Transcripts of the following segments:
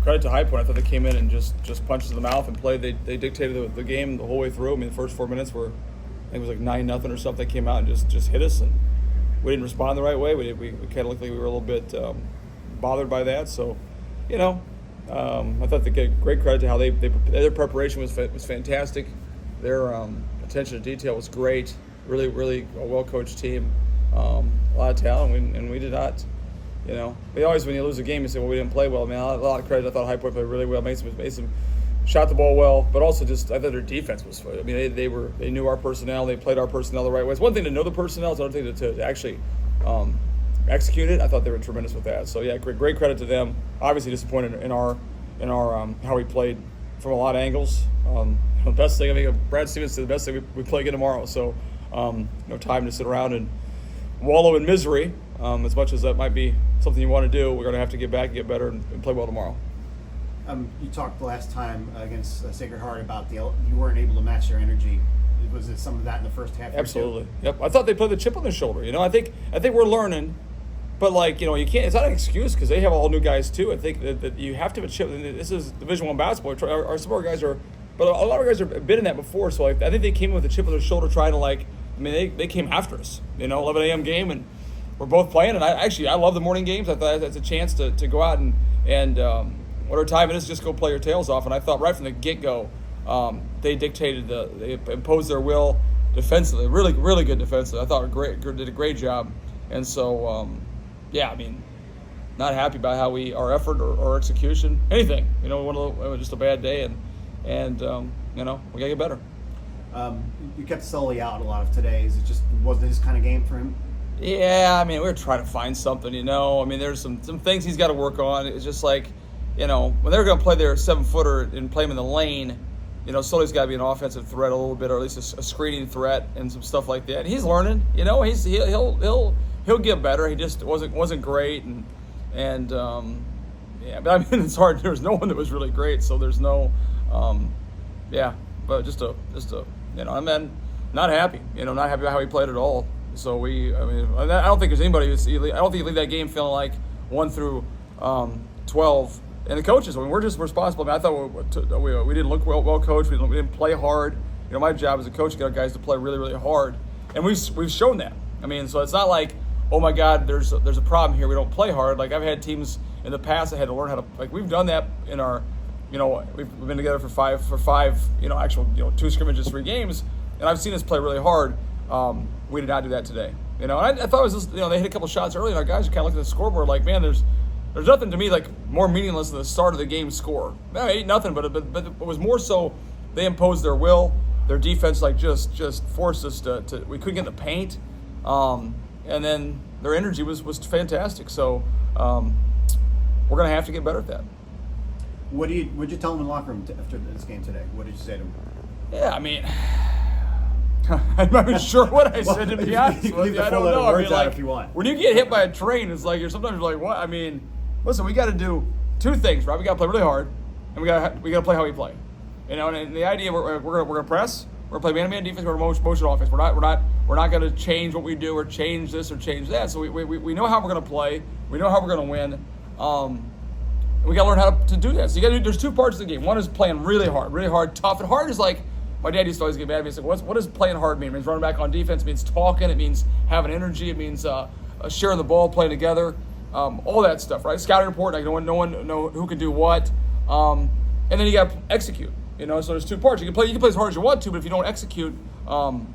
credit to High Point. I thought they came in and just punches in the mouth and played. They dictated the game the whole way through. I mean, the first 4 minutes were, I think it was like 9-0 or something. They came out and just hit us, and we didn't respond the right way. We kind of looked like we were a little bit bothered by that. So, I thought they get great credit to how their preparation was fantastic. Their attention to detail was great. Really, really a well-coached team. A lot of talent, and we did not. We always, when you lose a game, you say, well, we didn't play well. I mean, a lot of credit. I thought High Point played really well, made some, shot the ball well, but also I thought their defense was. I mean, they knew our personnel. They played our personnel the right way. It's one thing to know the personnel. It's another thing to actually execute it. I thought they were tremendous with that. So yeah, great credit to them. Obviously disappointed in our how we played from a lot of angles. The best thing, I think, Brad Stevens said the best thing we play again tomorrow. So no time to sit around and wallow in misery. As much as that might be something you want to do, we're going to have to get back and get better and play well tomorrow. You talked the last time against Sacred Heart about you weren't able to match their energy. Was it some of that in the first half? Absolutely. Yep. I thought they played the chip on their shoulder. I think we're learning, but you can't. It's not an excuse because they have all new guys too. I think that you have to have a chip. This is Division I basketball. Some of our guys are, but a lot of guys have been in that before. So I think they came in with a chip on their shoulder, trying to they came after us. 11 a.m. game, and we're both playing. And I love the morning games. I thought that's a chance to go out and whatever time it is, just go play your tails off. And I thought right from the get-go, they imposed their will defensively, really, really good defensively. I thought did a great job. And so, not happy about our effort or execution, anything. It was just a bad day, and we got to get better. You kept Sully out a lot of today. Wasn't his kind of game for him? Yeah, we were trying to find something, there's some things he's got to work on. It's just when they're going to play their 7-footer and play him in the lane, Sully's got to be an offensive threat a little bit, or at least a screening threat and some stuff like that. And he's learning, he'll get better. He just wasn't great, but it's hard. There was no one that was really great, so there's no, but just I'm not happy, not happy about how he played at all. So I don't think there's anybody I don't think you leave that game feeling like 1 through 12. And the coaches, we're just responsible. I thought we didn't look well coached. We didn't play hard. My job as a coach is to get our guys to play really, really hard, and we've shown that. So it's not like, oh my God, there's a problem here. We don't play hard. I've had teams in the past that had to learn how to we've done that in our, we've been together for five, actual 2 scrimmages, 3 games, and I've seen us play really hard. We did not do that today. And I thought it was just, they hit a couple shots early, and our guys are kind of looking at the scoreboard like, man, there's nothing to me more meaningless than the start of the game score. No, 8-0, but it was more so they imposed their will. Their defense just forced us to we couldn't get in the paint, and then their energy was fantastic. So we're gonna have to get better at that. What'd you tell them in the locker room after this game today? What did you say to them? Yeah, I'm not even sure what I said, to be honest with you. I don't know. If you want. When you get hit by a train, it's sometimes you're like, what? Listen, we got to do 2 things, right? We got to play really hard, and we got to play how we play. And the idea we're gonna press, we're gonna play man-to-man defense, we're gonna motion offense. We're not gonna change what we do or change this or change that. So we know how we're gonna play. We know how we're gonna win. We got to learn how to do that. So there's 2 parts of the game. One is playing really hard, tough. And hard is my dad used to always get mad at me. He's like, what does playing hard mean? It means running back on defense. It means talking. It means having energy. It means sharing the ball, playing together, all that stuff, right? Scouting report, no one know who can do what, and then you got to execute. So there's 2 parts. You can play as hard as you want to, but if you don't execute, you're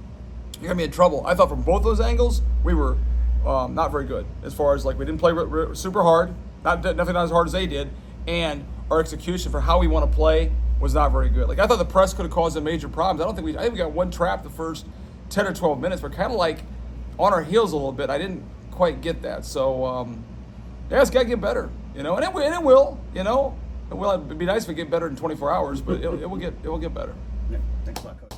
gonna be in trouble. I thought from both those angles we were not very good. As far as we didn't play super hard, definitely not as hard as they did, and our execution for how we want to play was not very good. I thought the press could have caused them major problems. I think we got 1 trap the first 10 or 12 minutes. We're kind of on our heels a little bit. I didn't quite get that. So, it's got to get better, and it will, It'd be nice if we get better in 24 hours, but it will get better. Yeah, thanks a lot, Coach.